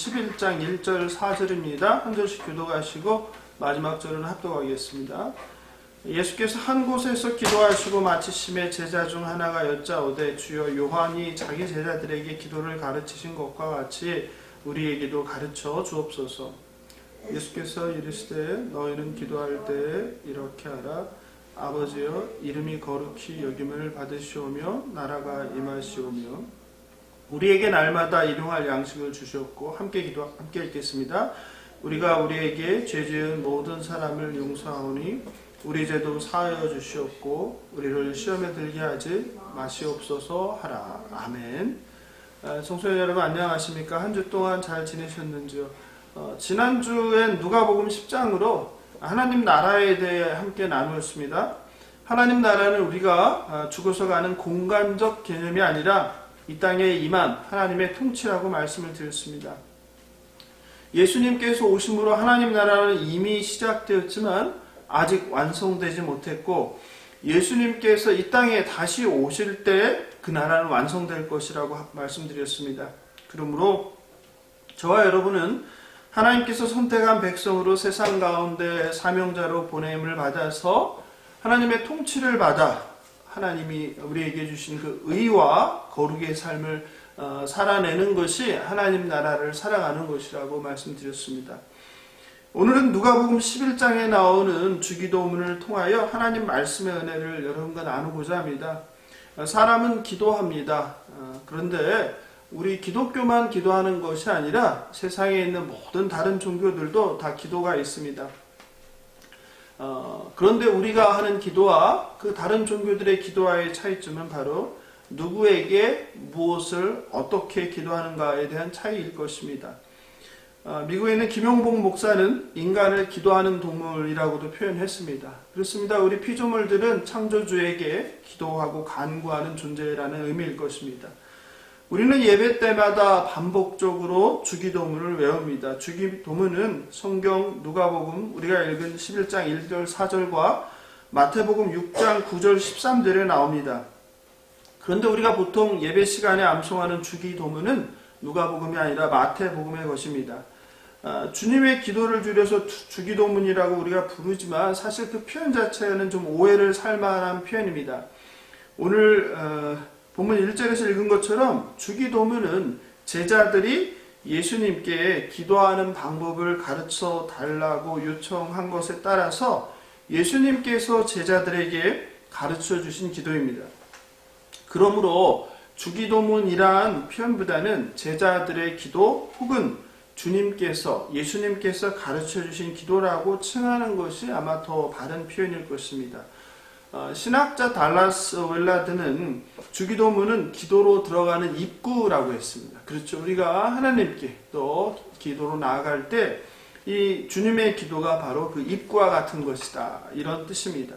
11장 1절 4절입니다. 한 절씩 교독하시고 마지막 절은 합독하겠습니다. 예수께서 한 곳에서 기도하시고 마치심에 제자 중 하나가 여짜오되 주여 요한이 자기 제자들에게 기도를 가르치신 것과 같이 우리에게도 가르쳐 주옵소서. 예수께서 이르시되 너희는 기도할 때에 이렇게 하라. 아버지여 이름이 거룩히 여김을 받으시오며 나라가 임하시오며 우리에게 날마다 일용할 양식을 주셨고 함께 읽겠습니다. 우리가 우리에게 죄 지은 모든 사람을 용서하오니 우리 죄도 사하여 주시옵고 우리를 시험에 들게 하지 마시옵소서 하라. 아멘. 성도님 여러분 안녕하십니까? 한 주 동안 잘 지내셨는지요? 지난주엔 누가복음 10장으로 하나님 나라에 대해 함께 나누었습니다. 하나님 나라는 우리가 죽어서 가는 공간적 개념이 아니라 이 땅에 임한 하나님의 통치라고 말씀을 드렸습니다. 예수님께서 오심으로 하나님 나라는 이미 시작되었지만 아직 완성되지 못했고 예수님께서 이 땅에 다시 오실 때 그 나라는 완성될 것이라고 말씀드렸습니다. 그러므로 저와 여러분은 하나님께서 선택한 백성으로 세상 가운데 사명자로 보냄을 받아서 하나님의 통치를 받아 하나님이 우리에게 주신 그 의와 거룩의 삶을 살아내는 것이 하나님 나라를 살아가는 것이라고 말씀드렸습니다. 오늘은 누가복음 11장에 나오는 주기도문을 통하여 하나님 말씀의 은혜를 여러분과 나누고자 합니다. 사람은 기도합니다. 그런데 우리 기독교만 기도하는 것이 아니라 세상에 있는 모든 다른 종교들도 다 기도가 있습니다. 그런데 우리가 하는 기도와 그 다른 종교들의 기도와의 차이점은 바로 누구에게 무엇을 어떻게 기도하는가에 대한 차이일 것입니다. 미국에 있는 김용복 목사는 인간을 기도하는 동물이라고도 표현했습니다. 그렇습니다. 우리 피조물들은 창조주에게 기도하고 간구하는 존재라는 의미일 것입니다. 우리는 예배 때마다 반복적으로 주기도문을 외웁니다. 주기도문은 성경 누가복음 우리가 읽은 11장 1절 4절과 마태복음 6장 9절 13절에 나옵니다. 그런데 우리가 보통 예배 시간에 암송하는 주기도문은 누가복음이 아니라 마태복음의 것입니다. 주님의 기도를 줄여서 주기도문이라고 우리가 부르지만 사실 그 표현 자체는 좀 오해를 살 만한 표현입니다. 오늘 본문 1절에서 읽은 것처럼 주기도문은 제자들이 예수님께 기도하는 방법을 가르쳐 달라고 요청한 것에 따라서 예수님께서 제자들에게 가르쳐 주신 기도입니다. 그러므로 주기도문이란 표현보다는 제자들의 기도 혹은 예수님께서 가르쳐 주신 기도라고 칭하는 것이 아마 더 바른 표현일 것입니다. 신학자 달라스 웰라드는 주기도문은 기도로 들어가는 입구라고 했습니다. 그렇죠. 우리가 하나님께 또 기도로 나아갈 때 이 주님의 기도가 바로 그 입구와 같은 것이다. 이런 뜻입니다.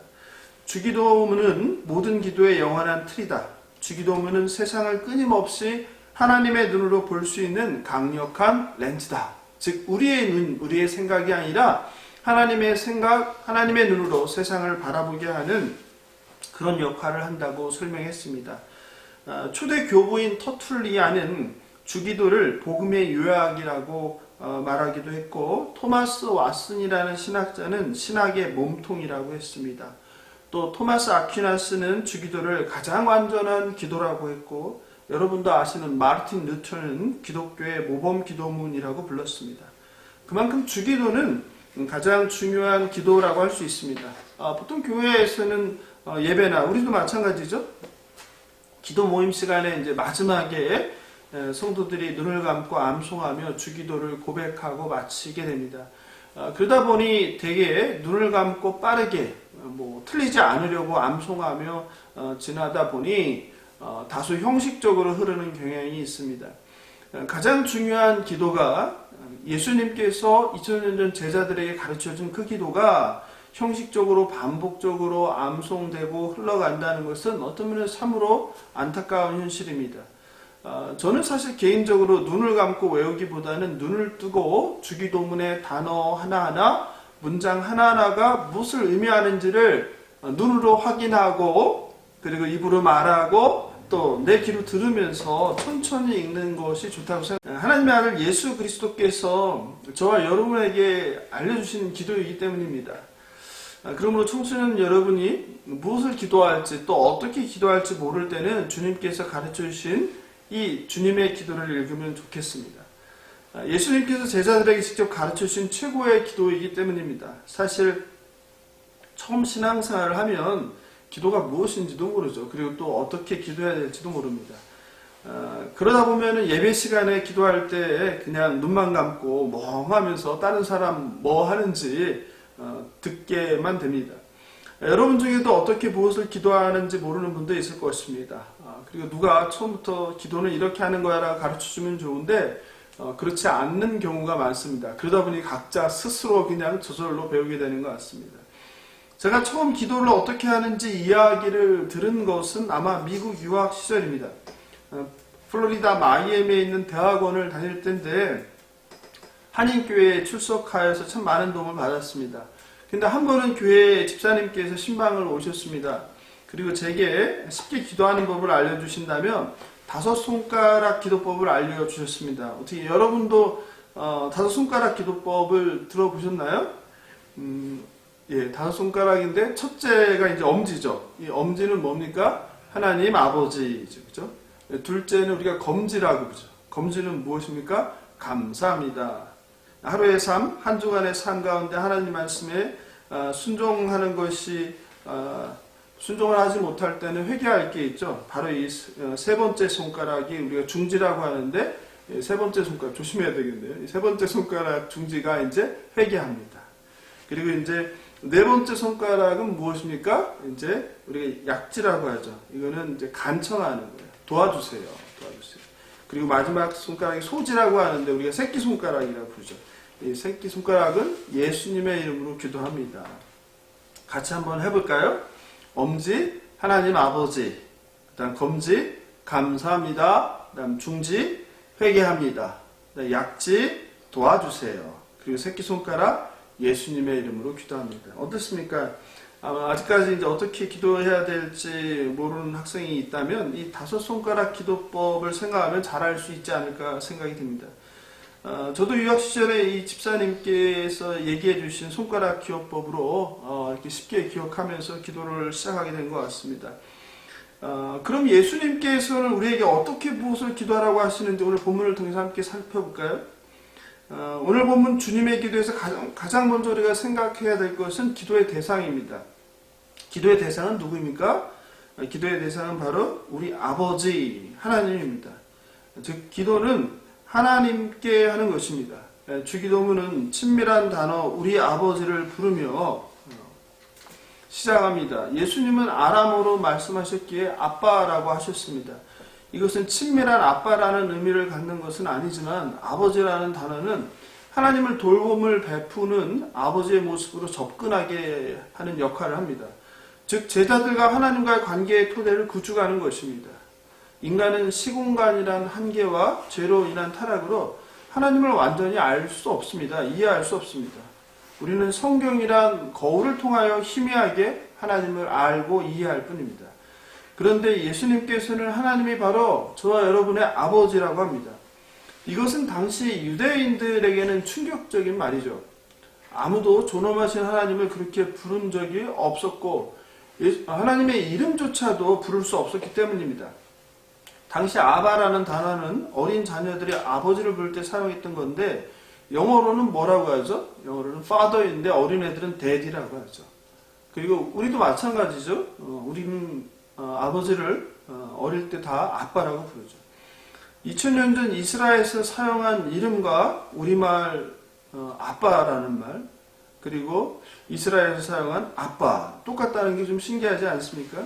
주기도문은 모든 기도의 영원한 틀이다. 주기도문은 세상을 끊임없이 하나님의 눈으로 볼 수 있는 강력한 렌즈다. 즉 우리의 눈, 우리의 생각이 아니라 하나님의 생각, 하나님의 눈으로 세상을 바라보게 하는 그런 역할을 한다고 설명했습니다. 초대 교부인 터툴리안은 주기도를 복음의 요약이라고 말하기도 했고 토마스 왓슨이라는 신학자는 신학의 몸통이라고 했습니다. 또 토마스 아퀴나스는 주기도를 가장 완전한 기도라고 했고 여러분도 아시는 마르틴 루터는 기독교의 모범 기도문이라고 불렀습니다. 그만큼 주기도는 가장 중요한 기도라고 할 수 있습니다. 보통 교회에서는 예배나 우리도 마찬가지죠. 기도 모임 시간에 이제 마지막에 성도들이 눈을 감고 암송하며 주기도를 고백하고 마치게 됩니다. 그러다 보니 되게 눈을 감고 빠르게 틀리지 않으려고 암송하며 지나다 보니 다소 형식적으로 흐르는 경향이 있습니다. 가장 중요한 기도가 예수님께서 2000년 전 제자들에게 가르쳐준 그 기도가 형식적으로 반복적으로 암송되고 흘러간다는 것은 어떤 면에서 참으로 안타까운 현실입니다. 저는 사실 개인적으로 눈을 감고 외우기보다는 눈을 뜨고 주기도문의 단어 하나하나, 문장 하나하나가 무엇을 의미하는지를 눈으로 확인하고 그리고 입으로 말하고 또 내 귀로 들으면서 천천히 읽는 것이 좋다고 생각합니다. 하나님의 아들 예수 그리스도께서 저와 여러분에게 알려주시는 기도이기 때문입니다. 그러므로 청소년 여러분이 무엇을 기도할지 또 어떻게 기도할지 모를 때는 주님께서 가르쳐 주신 이 주님의 기도를 읽으면 좋겠습니다. 예수님께서 제자들에게 직접 가르쳐 주신 최고의 기도이기 때문입니다. 사실 처음 신앙생활을 하면 기도가 무엇인지도 모르죠. 그리고 또 어떻게 기도해야 될지도 모릅니다. 그러다 보면은 예배 시간에 기도할 때 그냥 눈만 감고 멍하면서 다른 사람 뭐 하는지 듣게만 됩니다. 여러분 중에도 어떻게 무엇을 기도하는지 모르는 분도 있을 것입니다. 그리고 누가 처음부터 기도는 이렇게 하는 거야 라고 가르쳐주면 좋은데 그렇지 않는 경우가 많습니다. 그러다 보니 각자 스스로 그냥 저절로 배우게 되는 것 같습니다. 제가 처음 기도를 어떻게 하는지 이야기를 들은 것은 아마 미국 유학 시절입니다. 플로리다 마이애미에 있는 대학원을 다닐 때인데 한인교회에 출석하여서 참 많은 도움을 받았습니다. 근데 한 번은 교회 집사님께서 신방을 오셨습니다. 그리고 제게 쉽게 기도하는 법을 알려주신다면 5손가락 기도법을 알려주셨습니다. 어떻게 여러분도 5손가락 기도법을 들어보셨나요? 예, 5손가락인데 첫째가 이제 엄지죠. 이 엄지는 뭡니까? 하나님 아버지죠. 그죠? 둘째는 우리가 검지라고 부르죠. 검지는 무엇입니까? 감사합니다. 하루의 삶, 한 주간의 삶 가운데 하나님 말씀에 순종하는 것이 순종을 하지 못할 때는 회개할 게 있죠. 바로 이 세 번째 손가락이 우리가 중지라고 하는데 세 번째 손가락 조심해야 되겠네요. 세 번째 손가락 중지가 이제 회개합니다. 그리고 이제 네 번째 손가락은 무엇입니까? 이제 우리가 약지라고 하죠. 이거는 이제 간청하는 거예요. 도와주세요. 그리고 마지막 손가락이 소지라고 하는데 우리가 새끼손가락이라고 부르죠. 이 새끼손가락은 예수님의 이름으로 기도합니다. 같이 한번 해볼까요? 엄지, 하나님 아버지, 그 다음 검지, 감사합니다, 그 다음 중지, 회개합니다, 약지, 도와주세요. 그리고 새끼손가락, 예수님의 이름으로 기도합니다. 어떻습니까? 아직까지 이제 어떻게 기도해야 될지 모르는 학생이 있다면 이 5손가락 기도법을 생각하면 잘할 수 있지 않을까 생각이 듭니다. 저도 유학 시절에 이 집사님께서 얘기해 주신 손가락 기호법으로 이렇게 쉽게 기억하면서 기도를 시작하게 된 것 같습니다. 그럼 예수님께서는 우리에게 어떻게 무엇을 기도하라고 하시는지 오늘 본문을 통해서 함께 살펴볼까요? 오늘 본문 주님의 기도에서 가장 먼저 우리가 생각해야 될 것은 기도의 대상입니다. 기도의 대상은 누구입니까? 기도의 대상은 바로 우리 아버지 하나님입니다. 즉 기도는 하나님께 하는 것입니다. 주기도문은 친밀한 단어 우리 아버지를 부르며 시작합니다. 예수님은 아람어로 말씀하셨기에 아빠라고 하셨습니다. 이것은 친밀한 아빠라는 의미를 갖는 것은 아니지만 아버지라는 단어는 하나님을 돌봄을 베푸는 아버지의 모습으로 접근하게 하는 역할을 합니다. 즉 제자들과 하나님과의 관계의 토대를 구축하는 것입니다. 인간은 시공간이란 한계와 죄로 인한 타락으로 하나님을 완전히 알 수 없습니다. 이해할 수 없습니다. 우리는 성경이란 거울을 통하여 희미하게 하나님을 알고 이해할 뿐입니다. 그런데 예수님께서는 하나님이 바로 저와 여러분의 아버지라고 합니다. 이것은 당시 유대인들에게는 충격적인 말이죠. 아무도 존엄하신 하나님을 그렇게 부른 적이 없었고 하나님의 이름조차도 부를 수 없었기 때문입니다. 당시 아바라는 단어는 어린 자녀들이 아버지를 부를 때 사용했던 건데 영어로는 뭐라고 하죠? 영어로는 father인데 어린애들은 daddy라고 하죠. 그리고 우리도 마찬가지죠. 우리는 아버지를 어릴 때 다 아빠라고 부르죠. 2000년 전 이스라엘에서 사용한 이름과 우리말 아빠라는 말 그리고 이스라엘에서 사용한 아빠 똑같다는 게 좀 신기하지 않습니까?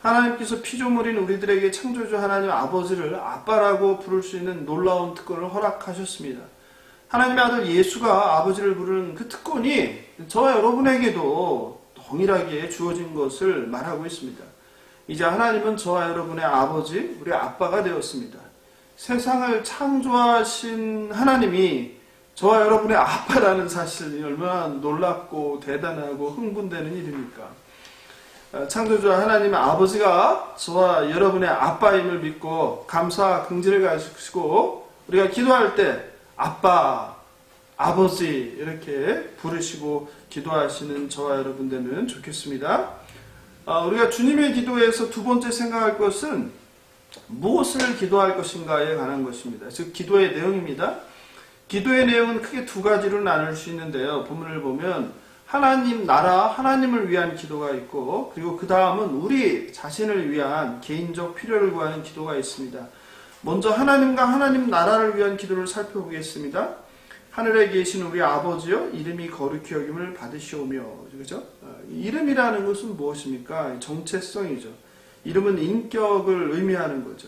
하나님께서 피조물인 우리들에게 창조주 하나님 아버지를 아빠라고 부를 수 있는 놀라운 특권을 허락하셨습니다. 하나님의 아들 예수가 아버지를 부르는 그 특권이 저와 여러분에게도 동일하게 주어진 것을 말하고 있습니다. 이제 하나님은 저와 여러분의 아버지, 우리 아빠가 되었습니다. 세상을 창조하신 하나님이 저와 여러분의 아빠라는 사실이 얼마나 놀랍고 대단하고 흥분되는 일입니까? 창조주 하나님 아버지가 저와 여러분의 아빠임을 믿고 감사 긍지를 가지고 우리가 기도할 때 아빠, 아버지 이렇게 부르시고 기도하시는 저와 여러분 되면 좋겠습니다. 우리가 주님의 기도에서 두 번째 생각할 것은 무엇을 기도할 것인가에 관한 것입니다. 즉 기도의 내용입니다. 기도의 내용은 크게 두 가지로 나눌 수 있는데요. 본문을 보면 하나님 나라, 하나님을 위한 기도가 있고, 그리고 그 다음은 우리 자신을 위한 개인적 필요를 구하는 기도가 있습니다. 먼저 하나님과 하나님 나라를 위한 기도를 살펴보겠습니다. 하늘에 계신 우리 아버지여, 이름이 거룩히 여김을 받으시오며. 그죠? 이름이라는 것은 무엇입니까? 정체성이죠. 이름은 인격을 의미하는 거죠.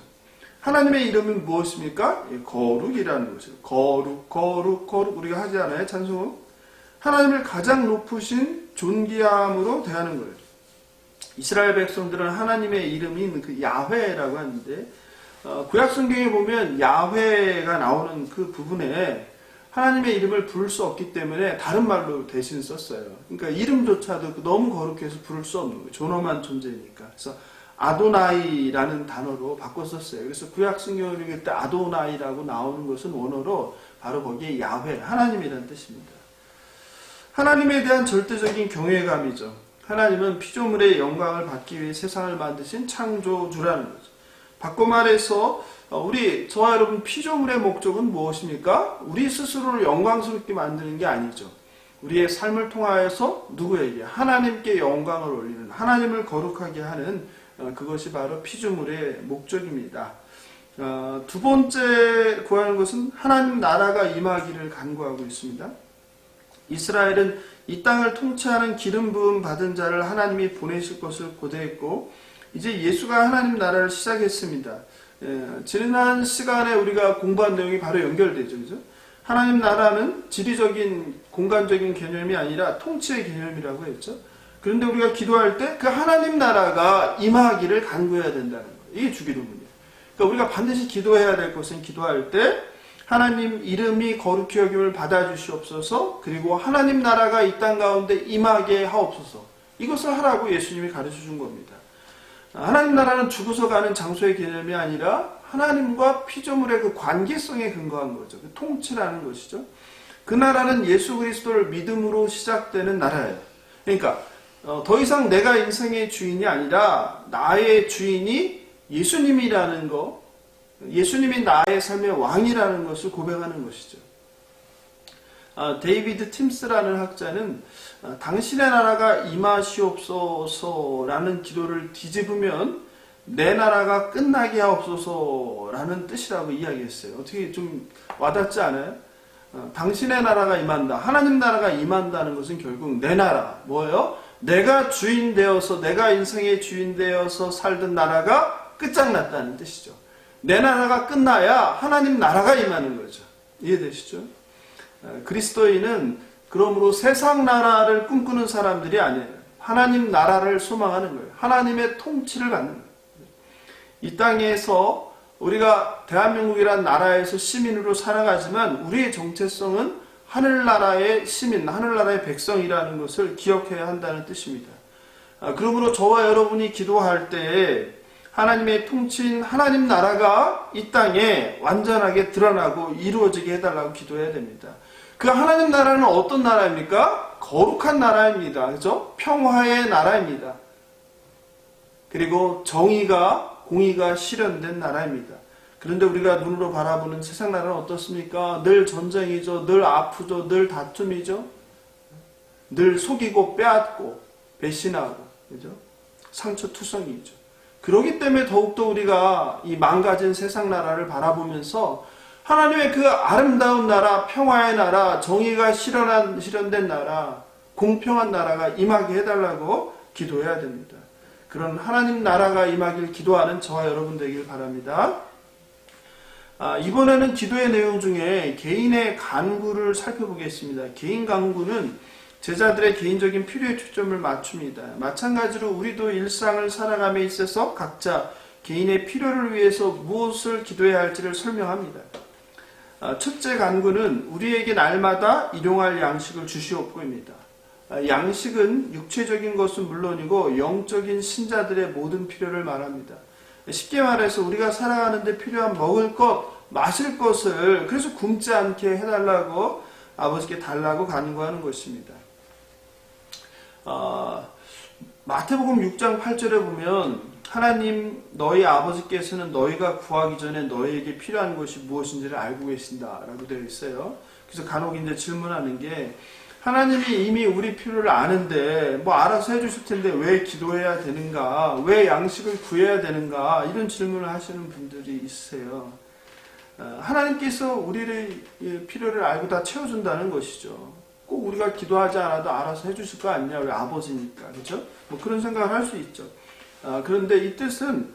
하나님의 이름은 무엇입니까? 거룩이라는 거죠. 거룩, 거룩, 거룩. 우리가 하지 않아요? 찬송. 하나님을 가장 높으신 존귀함으로 대하는 거예요. 이스라엘 백성들은 하나님의 이름인 그 야훼라고 하는데, 구약 성경에 보면 야훼가 나오는 그 부분에 하나님의 이름을 부를 수 없기 때문에 다른 말로 대신 썼어요. 그러니까 이름조차도 너무 거룩해서 부를 수 없는 거예요. 존엄한 존재니까. 그래서 아도나이라는 단어로 바꿔 썼어요. 그래서 구약 성경을 읽을 때 아도나이라고 나오는 것은 원어로 바로 거기에 야훼, 하나님이라는 뜻입니다. 하나님에 대한 절대적인 경외감이죠. 하나님은 피조물의 영광을 받기 위해 세상을 만드신 창조주라는 거죠. 바꿔 말해서 저와 여러분 피조물의 목적은 무엇입니까? 우리 스스로를 영광스럽게 만드는 게 아니죠. 우리의 삶을 통하여서 누구에게? 하나님께 영광을 올리는, 하나님을 거룩하게 하는 그것이 바로 피조물의 목적입니다. 두 번째 구하는 것은 하나님 나라가 임하기를 간구하고 있습니다. 이스라엘은 이 땅을 통치하는 기름 부음 받은 자를 하나님이 보내실 것을 고대했고, 이제 예수가 하나님 나라를 시작했습니다. 지난 시간에 우리가 공부한 내용이 바로 연결되죠. 그죠? 하나님 나라는 지리적인 공간적인 개념이 아니라 통치의 개념이라고 했죠. 그런데 우리가 기도할 때 그 하나님 나라가 임하기를 간구해야 된다는 거예요. 이게 주기도문이에요. 그러니까 우리가 반드시 기도해야 될 것은 기도할 때 하나님 이름이 거룩히 여김을 받아주시옵소서, 그리고 하나님 나라가 이 땅 가운데 임하게 하옵소서. 이것을 하라고 예수님이 가르쳐 준 겁니다. 하나님 나라는 죽어서 가는 장소의 개념이 아니라 하나님과 피조물의 그 관계성에 근거한 거죠. 그 통치라는 것이죠. 그 나라는 예수 그리스도를 믿음으로 시작되는 나라예요. 그러니까 더 이상 내가 인생의 주인이 아니라 나의 주인이 예수님이라는 거, 예수님이 나의 삶의 왕이라는 것을 고백하는 것이죠. 데이비드 팀스라는 학자는 당신의 나라가 임하시옵소서라는 기도를 뒤집으면 내 나라가 끝나게 하옵소서라는 뜻이라고 이야기했어요. 어떻게 좀 와닿지 않아요? 당신의 나라가 임한다. 하나님 나라가 임한다는 것은 결국 내 나라. 뭐예요? 내가 주인 되어서, 내가 인생의 주인 되어서 살던 나라가 끝장났다는 뜻이죠. 내 나라가 끝나야 하나님 나라가 임하는 거죠. 이해되시죠? 그리스도인은 그러므로 세상 나라를 꿈꾸는 사람들이 아니에요. 하나님 나라를 소망하는 거예요. 하나님의 통치를 갖는 거예요. 이 땅에서 우리가 대한민국이라는 나라에서 시민으로 살아가지만 우리의 정체성은 하늘나라의 시민, 하늘나라의 백성이라는 것을 기억해야 한다는 뜻입니다. 그러므로 저와 여러분이 기도할 때 하나님의 통치인 하나님 나라가 이 땅에 완전하게 드러나고 이루어지게 해달라고 기도해야 됩니다. 그 하나님 나라는 어떤 나라입니까? 거룩한 나라입니다. 그죠? 평화의 나라입니다. 그리고 정의가, 공의가 실현된 나라입니다. 그런데 우리가 눈으로 바라보는 세상 나라는 어떻습니까? 늘 전쟁이죠. 늘 아프죠. 늘 다툼이죠. 늘 속이고 빼앗고 배신하고, 그죠? 상처투성이죠. 그렇기 때문에 더욱더 우리가 이 망가진 세상 나라를 바라보면서 하나님의 그 아름다운 나라, 평화의 나라, 정의가 실현된 나라, 공평한 나라가 임하게 해달라고 기도해야 됩니다. 그런 하나님 나라가 임하길 기도하는 저와 여러분 되길 바랍니다. 이번에는 기도의 내용 중에 개인의 간구를 살펴보겠습니다. 개인 간구는 제자들의 개인적인 필요에 초점을 맞춥니다. 마찬가지로 우리도 일상을 살아감에 있어서 각자 개인의 필요를 위해서 무엇을 기도해야 할지를 설명합니다. 첫째 간구는 우리에게 날마다 일용할 양식을 주시옵고입니다. 양식은 육체적인 것은 물론이고 영적인 신자들의 모든 필요를 말합니다. 쉽게 말해서 우리가 살아가는데 필요한 먹을 것, 마실 것을 그래서 굶지 않게 해달라고 아버지께 달라고 간구하는 것입니다. 마태복음 6장 8절에 보면 하나님 너희 아버지께서는 너희가 구하기 전에 너희에게 필요한 것이 무엇인지를 알고 계신다라고 되어 있어요. 그래서 간혹 이제 질문하는 게 하나님이 이미 우리 필요를 아는데 뭐 알아서 해주실 텐데 왜 기도해야 되는가, 왜 양식을 구해야 되는가 이런 질문을 하시는 분들이 있으세요. 하나님께서 우리의 필요를 알고 다 채워준다는 것이죠. 꼭 우리가 기도하지 않아도 알아서 해주실 거 아니냐, 왜 아버지니까, 그렇죠? 뭐 그런 생각을 할 수 있죠. 그런데 이 뜻은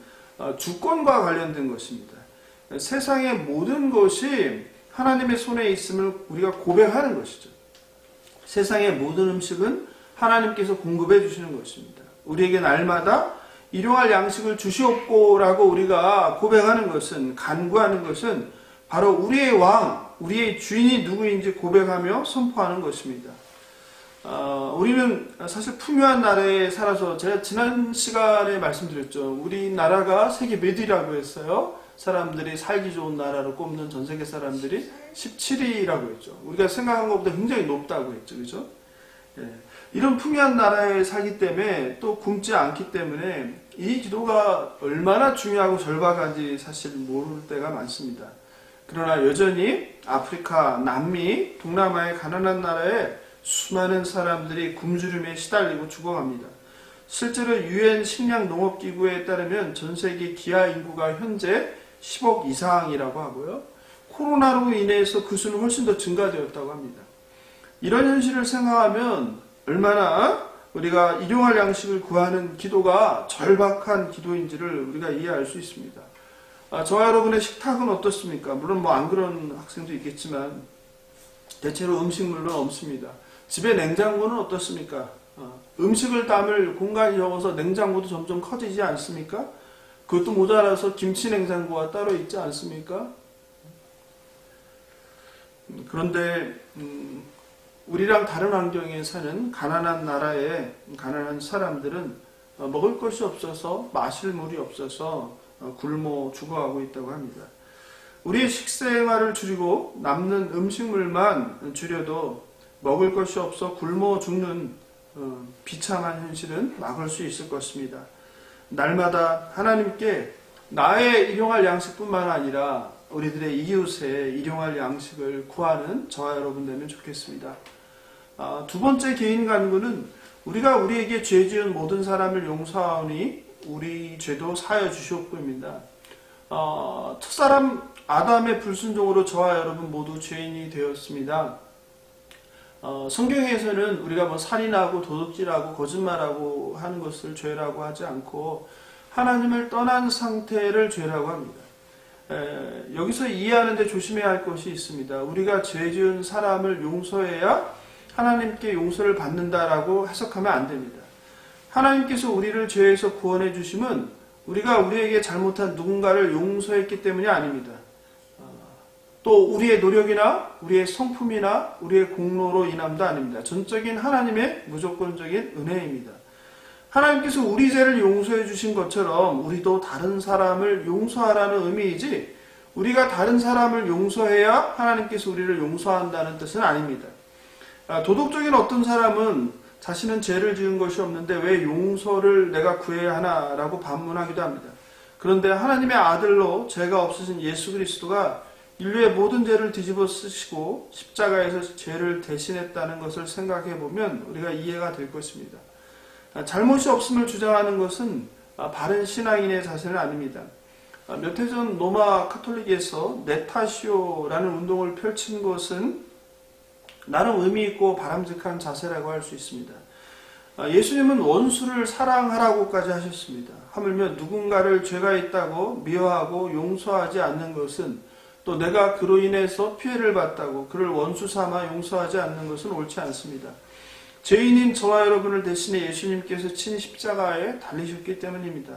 주권과 관련된 것입니다. 세상의 모든 것이 하나님의 손에 있음을 우리가 고백하는 것이죠. 세상의 모든 음식은 하나님께서 공급해 주시는 것입니다. 우리에게 날마다 일용할 양식을 주시옵고라고 우리가 고백하는 것은, 간구하는 것은 바로 우리의 왕, 우리의 주인이 누구인지 고백하며 선포하는 것입니다. 우리는 사실 풍요한 나라에 살아서, 제가 지난 시간에 말씀드렸죠. 우리나라가 세계 몇 위라고 했어요? 사람들이 살기 좋은 나라로 꼽는 전 세계 사람들이 17위라고 했죠. 우리가 생각한 것보다 굉장히 높다고 했죠. 그죠? 예. 이런 풍요한 나라에 살기 때문에 또 굶지 않기 때문에 이 기도가 얼마나 중요하고 절박한지 사실 모를 때가 많습니다. 그러나 여전히 아프리카, 남미, 동남아의 가난한 나라에 수많은 사람들이 굶주림에 시달리고 죽어갑니다. 실제로 유엔 식량농업기구에 따르면 전 세계 기아 인구가 현재 10억 이상이라고 하고요. 코로나로 인해서 그 수는 훨씬 더 증가되었다고 합니다. 이런 현실을 생각하면 얼마나 우리가 일용할 양식을 구하는 기도가 절박한 기도인지를 우리가 이해할 수 있습니다. 저와 여러분의 식탁은 어떻습니까? 물론 뭐 안 그런 학생도 있겠지만 대체로 음식물은 없습니다. 집에 냉장고는 어떻습니까? 음식을 담을 공간이 적어서 냉장고도 점점 커지지 않습니까? 그것도 모자라서 김치 냉장고가 따로 있지 않습니까? 그런데 우리랑 다른 환경에 사는 가난한 나라의 가난한 사람들은 먹을 것이 없어서, 마실 물이 없어서 굶어 죽어가고 있다고 합니다. 우리의 식생활을 줄이고 남는 음식물만 줄여도 먹을 것이 없어 굶어 죽는 비참한 현실은 막을 수 있을 것입니다. 날마다 하나님께 나의 일용할 양식뿐만 아니라 우리들의 이웃의 일용할 양식을 구하는 저와 여러분 되면 좋겠습니다. 두 번째 개인 간구는 우리가 우리에게 죄 지은 모든 사람을 용서하오니 우리 죄도 사하여 주시옵고입니다. 첫사람 아담의 불순종으로 저와 여러분 모두 죄인이 되었습니다. 성경에서는 우리가 뭐 살인하고 도둑질하고 거짓말하고 하는 것을 죄라고 하지 않고 하나님을 떠난 상태를 죄라고 합니다. 여기서 이해하는데 조심해야 할 것이 있습니다. 우리가 죄 지은 사람을 용서해야 하나님께 용서를 받는다라고 해석하면 안 됩니다. 하나님께서 우리를 죄에서 구원해 주심은 우리가 우리에게 잘못한 누군가를 용서했기 때문이 아닙니다. 또 우리의 노력이나 우리의 성품이나 우리의 공로로 인함도 아닙니다. 전적인 하나님의 무조건적인 은혜입니다. 하나님께서 우리 죄를 용서해 주신 것처럼 우리도 다른 사람을 용서하라는 의미이지, 우리가 다른 사람을 용서해야 하나님께서 우리를 용서한다는 뜻은 아닙니다. 도덕적인 어떤 사람은 자신은 죄를 지은 것이 없는데 왜 용서를 내가 구해야 하나라고 반문하기도 합니다. 그런데 하나님의 아들로 죄가 없으신 예수 그리스도가 인류의 모든 죄를 뒤집어 쓰시고 십자가에서 죄를 대신했다는 것을 생각해 보면 우리가 이해가 될 것입니다. 잘못이 없음을 주장하는 것은 바른 신앙인의 자세는 아닙니다. 몇 해 전 로마 카톨릭에서 네타시오라는 운동을 펼친 것은 나름 의미 있고 바람직한 자세라고 할 수 있습니다. 예수님은 원수를 사랑하라고까지 하셨습니다. 하물며 누군가를 죄가 있다고 미워하고 용서하지 않는 것은, 또 내가 그로 인해서 피해를 봤다고 그를 원수 삼아 용서하지 않는 것은 옳지 않습니다. 죄인인 저와 여러분을 대신해 예수님께서 친히 십자가에 달리셨기 때문입니다.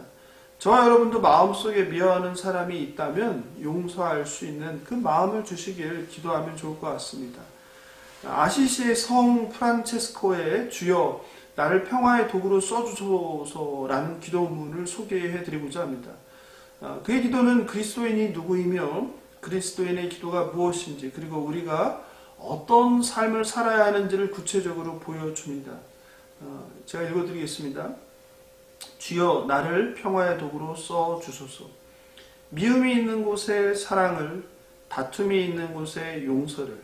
저와 여러분도 마음속에 미워하는 사람이 있다면 용서할 수 있는 그 마음을 주시길 기도하면 좋을 것 같습니다. 아시시의 성 프란체스코의 주여 나를 평화의 도구로 써주소서라는 기도문을 소개해 드리고자 합니다. 그의 기도는 그리스도인이 누구이며 그리스도인의 기도가 무엇인지 그리고 우리가 어떤 삶을 살아야 하는지를 구체적으로 보여줍니다. 제가 읽어드리겠습니다. 주여 나를 평화의 도구로 써주소서. 미움이 있는 곳에 사랑을, 다툼이 있는 곳에 용서를,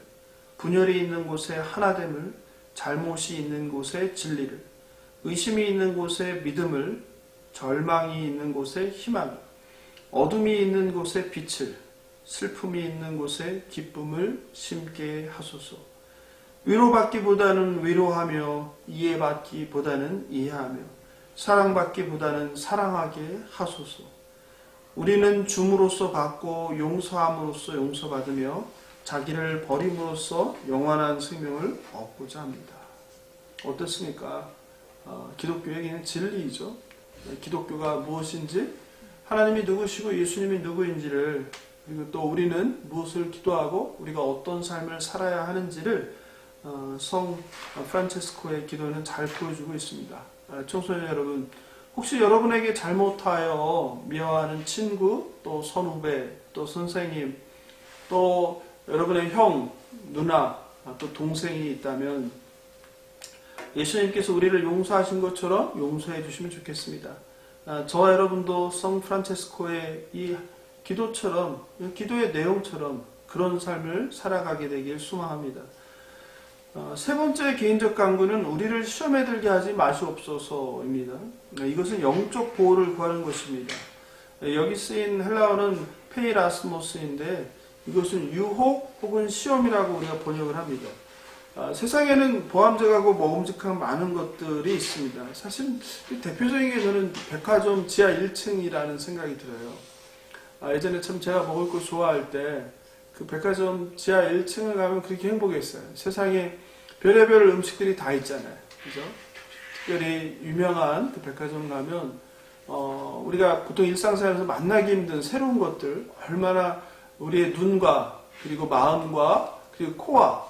분열이 있는 곳에 하나됨을, 잘못이 있는 곳에 진리를, 의심이 있는 곳에 믿음을, 절망이 있는 곳에 희망을, 어둠이 있는 곳에 빛을, 슬픔이 있는 곳에 기쁨을 심게 하소서. 위로받기보다는 위로하며 이해받기보다는 이해하며 사랑받기보다는 사랑하게 하소서. 우리는 줌으로써 받고 용서함으로써 용서받으며 자기를 버림으로써 영원한 생명을 얻고자 합니다. 어떻습니까? 기독교의 그냥 진리이죠. 기독교가 무엇인지, 하나님이 누구시고 예수님이 누구인지를, 그리고 또 우리는 무엇을 기도하고 우리가 어떤 삶을 살아야 하는지를 성 프란체스코의 기도는 잘 보여주고 있습니다. 청소년 여러분, 혹시 여러분에게 잘못하여 미워하는 친구, 또 선후배, 또 선생님, 또 여러분의 형, 누나, 또 동생이 있다면 예수님께서 우리를 용서하신 것처럼 용서해 주시면 좋겠습니다. 저와 여러분도 성 프란체스코의 이 기도처럼, 기도의 내용처럼 그런 삶을 살아가게 되길 소망합니다. 세 번째 개인적 간구는 우리를 시험에 들게 하지 마시옵소서입니다. 이것은 영적 보호를 구하는 것입니다. 여기 쓰인 헬라어는 페이라스모스인데 이것은 유혹 혹은 시험이라고 우리가 번역을 합니다. 세상에는 보암직하고 먹음직한 많은 것들이 있습니다. 사실 대표적인 게 저는 백화점 지하 1층이라는 생각이 들어요. 예전에 참 제가 먹을 거 좋아할 때 그 백화점 지하 1층을 가면 그렇게 행복했어요. 세상에 별의별 음식들이 다 있잖아요. 그죠? 특별히 유명한 그 백화점 가면 우리가 보통 일상생활에서 만나기 힘든 새로운 것들, 얼마나 우리의 눈과 그리고 마음과 그리고 코와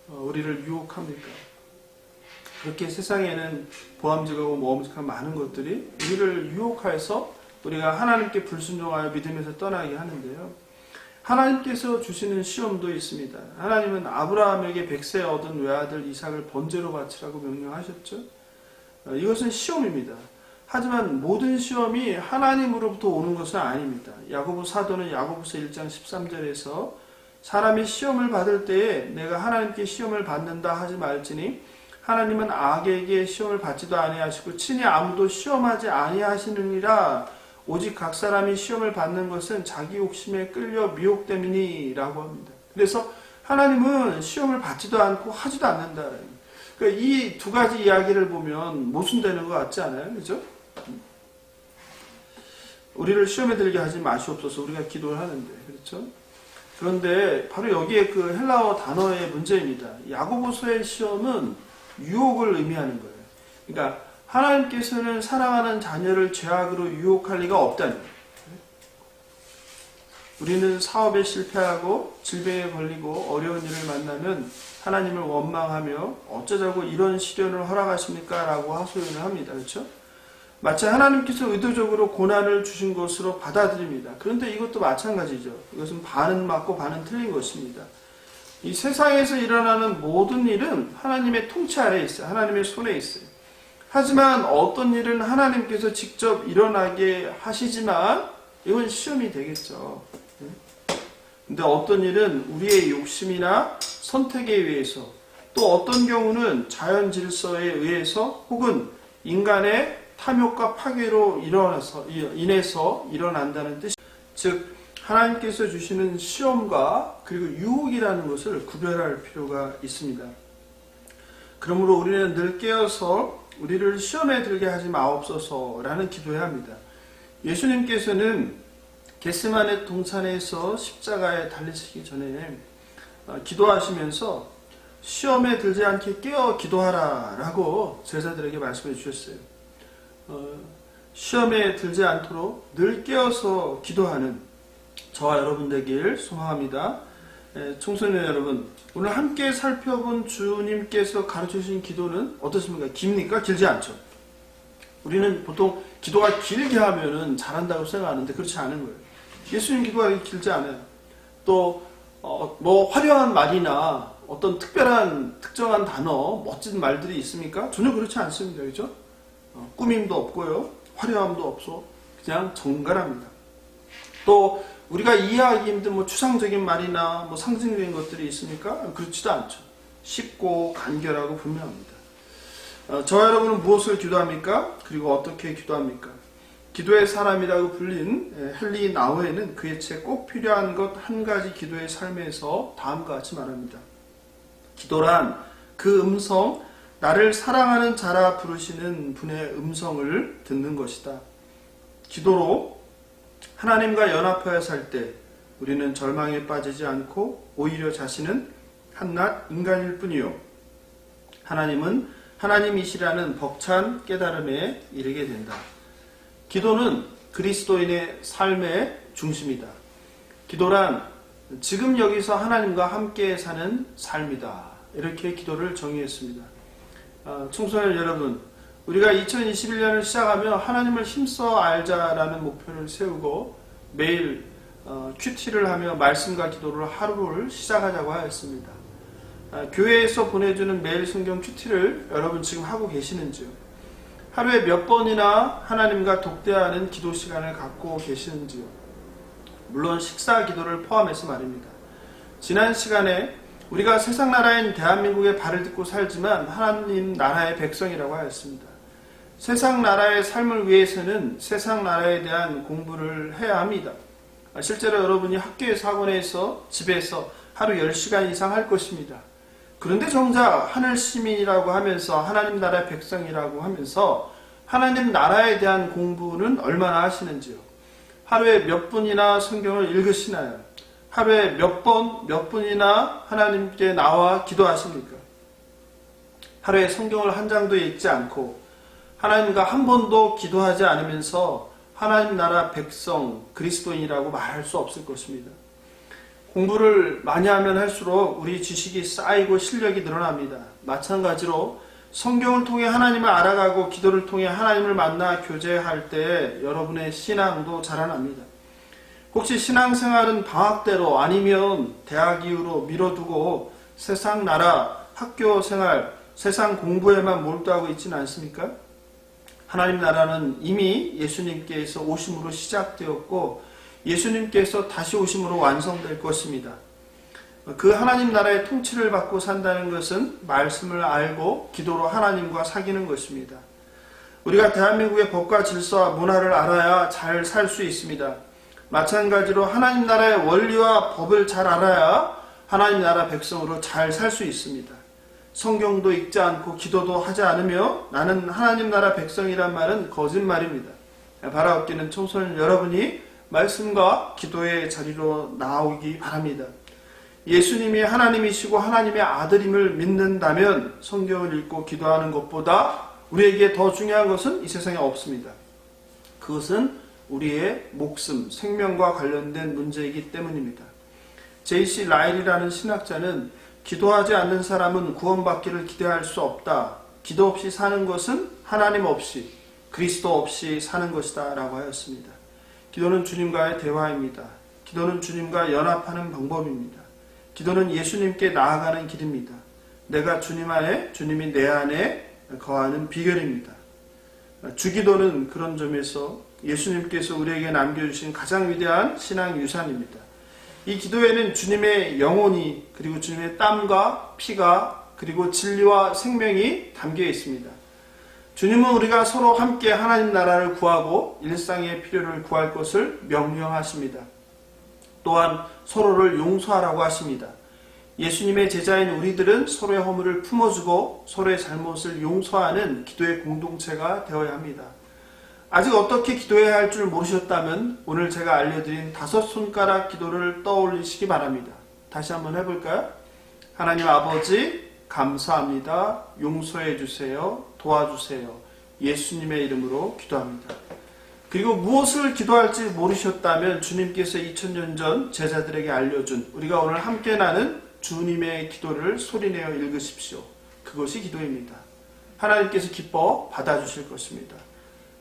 우리를 유혹합니까? 그렇게 세상에는 보암직하고 모험직한 많은 것들이 우리를 유혹해서 우리가 하나님께 불순종하여 믿음에서 떠나게 하는데요. 하나님께서 주시는 시험도 있습니다. 하나님은 아브라함에게 100세 얻은 외아들 이삭을 번제로 바치라고 명령하셨죠. 이것은 시험입니다. 하지만 모든 시험이 하나님으로부터 오는 것은 아닙니다. 야고보 사도는 야고보서 1장 13절에서 사람이 시험을 받을 때에 내가 하나님께 시험을 받는다 하지 말지니 하나님은 악에게 시험을 받지도 아니하시고 친히 아무도 시험하지 아니하시느니라. 오직 각 사람이 시험을 받는 것은 자기 욕심에 끌려 미혹됨이니 라고 합니다. 그래서 하나님은 시험을 받지도 않고 하지도 않는다. 그러니까 이 두 가지 이야기를 보면 모순되는 것 같지 않아요? 그죠? 우리를 시험에 들게 하지 마시옵소서 우리가 기도를 하는데, 그렇죠? 그런데 바로 여기에 그 헬라어 단어의 문제입니다. 야고보서의 시험은 유혹을 의미하는 거예요. 그러니까 하나님께서는 사랑하는 자녀를 죄악으로 유혹할 리가 없다니. 우리는 사업에 실패하고 질병에 걸리고 어려운 일을 만나면 하나님을 원망하며 어쩌자고 이런 시련을 허락하십니까? 라고 하소연을 합니다. 그렇죠? 마치 하나님께서 의도적으로 고난을 주신 것으로 받아들입니다. 그런데 이것도 마찬가지죠. 이것은 반은 맞고 반은 틀린 것입니다. 이 세상에서 일어나는 모든 일은 하나님의 통치 아래에 있어요. 하나님의 손에 있어요. 하지만 어떤 일은 하나님께서 직접 일어나게 하시지만 이건 시험이 되겠죠. 근데 어떤 일은 우리의 욕심이나 선택에 의해서, 또 어떤 경우는 자연 질서에 의해서 혹은 인간의 탐욕과 파괴로 인해서 일어난다는 뜻이, 즉 하나님께서 주시는 시험과 그리고 유혹이라는 것을 구별할 필요가 있습니다. 그러므로 우리는 늘 깨어서 우리를 시험에 들게 하지 마옵소서라는 기도해야 합니다. 예수님께서는 겟세마네 동산에서 십자가에 달리시기 전에 기도하시면서 시험에 들지 않게 깨어 기도하라 라고 제자들에게 말씀해 주셨어요. 시험에 들지 않도록 늘 깨어서 기도하는 저와 여러분 되길 소망합니다. 청소년 여러분, 오늘 함께 살펴본 주님께서 가르쳐주신 기도는 어떻습니까? 깁니까? 길지 않죠. 우리는 보통 기도가 길게 하면은 잘한다고 생각하는데 그렇지 않은 거예요. 예수님 기도가 길지 않아요. 또 뭐 화려한 말이나 어떤 특정한 단어, 멋진 말들이 있습니까? 전혀 그렇지 않습니다. 그죠? 꾸밈도 없고요. 화려함도 없어. 그냥 정갈합니다. 또 우리가 이해하기 힘든 뭐 추상적인 말이나 뭐 상징적인 것들이 있습니까? 그렇지도 않죠. 쉽고 간결하고 분명합니다. 저와 여러분은 무엇을 기도합니까? 그리고 어떻게 기도합니까? 기도의 사람이라고 불린 헨리 나우에는 그의 책 꼭 필요한 것 한 가지 기도의 삶에서 다음과 같이 말합니다. 기도란 그 음성, 나를 사랑하는 자라 부르시는 분의 음성을 듣는 것이다. 기도로 하나님과 연합하여 살 때 우리는 절망에 빠지지 않고 오히려 자신은 한낱 인간일 뿐이요. 하나님은 하나님이시라는 벅찬 깨달음에 이르게 된다. 기도는 그리스도인의 삶의 중심이다. 기도란 지금 여기서 하나님과 함께 사는 삶이다. 이렇게 기도를 정의했습니다. 청소년 여러분, 우리가 2021년을 시작하며 하나님을 힘써 알자라는 목표를 세우고 매일 큐티를 하며 말씀과 기도를 하루를 시작하자고 하였습니다. 교회에서 보내주는 매일 성경 큐티를 여러분 지금 하고 계시는지요? 하루에 몇 번이나 하나님과 독대하는 기도 시간을 갖고 계시는지요? 물론 식사 기도를 포함해서 말입니다. 지난 시간에 우리가 세상 나라인 대한민국의 발을 딛고 살지만 하나님 나라의 백성이라고 하였습니다. 세상 나라의 삶을 위해서는 세상 나라에 대한 공부를 해야 합니다. 실제로 여러분이 학교에서 학원에서 집에서 하루 10시간 이상 할 것입니다. 그런데 정작 하늘 시민이라고 하면서 하나님 나라의 백성이라고 하면서 하나님 나라에 대한 공부는 얼마나 하시는지요? 하루에 몇 분이나 성경을 읽으시나요? 하루에 몇 분이나 하나님께 나와 기도하십니까? 하루에 성경을 한 장도 읽지 않고 하나님과 한 번도 기도하지 않으면서 하나님 나라 백성, 그리스도인이라고 말할 수 없을 것입니다. 공부를 많이 하면 할수록 우리 지식이 쌓이고 실력이 늘어납니다. 마찬가지로 성경을 통해 하나님을 알아가고 기도를 통해 하나님을 만나 교제할 때 여러분의 신앙도 자라납니다. 혹시 신앙생활은 방학대로 아니면 대학 이후로 미뤄두고 세상 나라, 학교 생활, 세상 공부에만 몰두하고 있지는 않습니까? 하나님 나라는 이미 예수님께서 오심으로 시작되었고 예수님께서 다시 오심으로 완성될 것입니다. 그 하나님 나라의 통치를 받고 산다는 것은 말씀을 알고 기도로 하나님과 사귀는 것입니다. 우리가 대한민국의 법과 질서와 문화를 알아야 잘 살 수 있습니다. 마찬가지로 하나님 나라의 원리와 법을 잘 알아야 하나님 나라 백성으로 잘 살 수 있습니다. 성경도 읽지 않고 기도도 하지 않으며 나는 하나님 나라 백성이란 말은 거짓말입니다. 바라옵기는 청소년 여러분이 말씀과 기도의 자리로 나오기 바랍니다. 예수님이 하나님이시고 하나님의 아들임을 믿는다면 성경을 읽고 기도하는 것보다 우리에게 더 중요한 것은 이 세상에 없습니다. 그것은 우리의 목숨, 생명과 관련된 문제이기 때문입니다. J.C. 라일이라는 신학자는 기도하지 않는 사람은 구원받기를 기대할 수 없다. 기도 없이 사는 것은 하나님 없이, 그리스도 없이 사는 것이다 라고 하였습니다. 기도는 주님과의 대화입니다. 기도는 주님과 연합하는 방법입니다. 기도는 예수님께 나아가는 길입니다. 내가 주님 안에, 주님이 내 안에 거하는 비결입니다. 주기도는 그런 점에서 예수님께서 우리에게 남겨주신 가장 위대한 신앙 유산입니다. 이 기도에는 주님의 영혼이 그리고 주님의 땀과 피가 그리고 진리와 생명이 담겨 있습니다. 주님은 우리가 서로 함께 하나님 나라를 구하고 일상의 필요를 구할 것을 명령하십니다. 또한 서로를 용서하라고 하십니다. 예수님의 제자인 우리들은 서로의 허물을 품어주고 서로의 잘못을 용서하는 기도의 공동체가 되어야 합니다. 아직 어떻게 기도해야 할 줄 모르셨다면 오늘 제가 알려드린 5손가락 기도를 떠올리시기 바랍니다. 다시 한번 해볼까요? 하나님 아버지 감사합니다. 용서해 주세요. 도와주세요. 예수님의 이름으로 기도합니다. 그리고 무엇을 기도할지 모르셨다면 주님께서 2000년 전 제자들에게 알려준 우리가 오늘 함께 나눈 주님의 기도를 소리내어 읽으십시오. 그것이 기도입니다. 하나님께서 기뻐 받아주실 것입니다.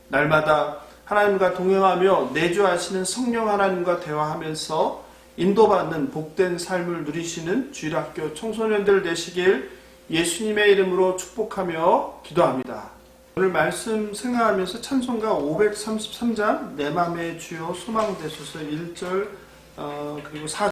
날마다 하나님과 동행하며 내주하시는 성령 하나님과 대화하면서 인도받는 복된 삶을 누리시는 주일학교 청소년들 되시길 예수님의 이름으로 축복하며 기도합니다. 오늘 말씀 생각하면서 찬송가 533장 내 맘의 주여 소망 되소서 1절 그리고 4절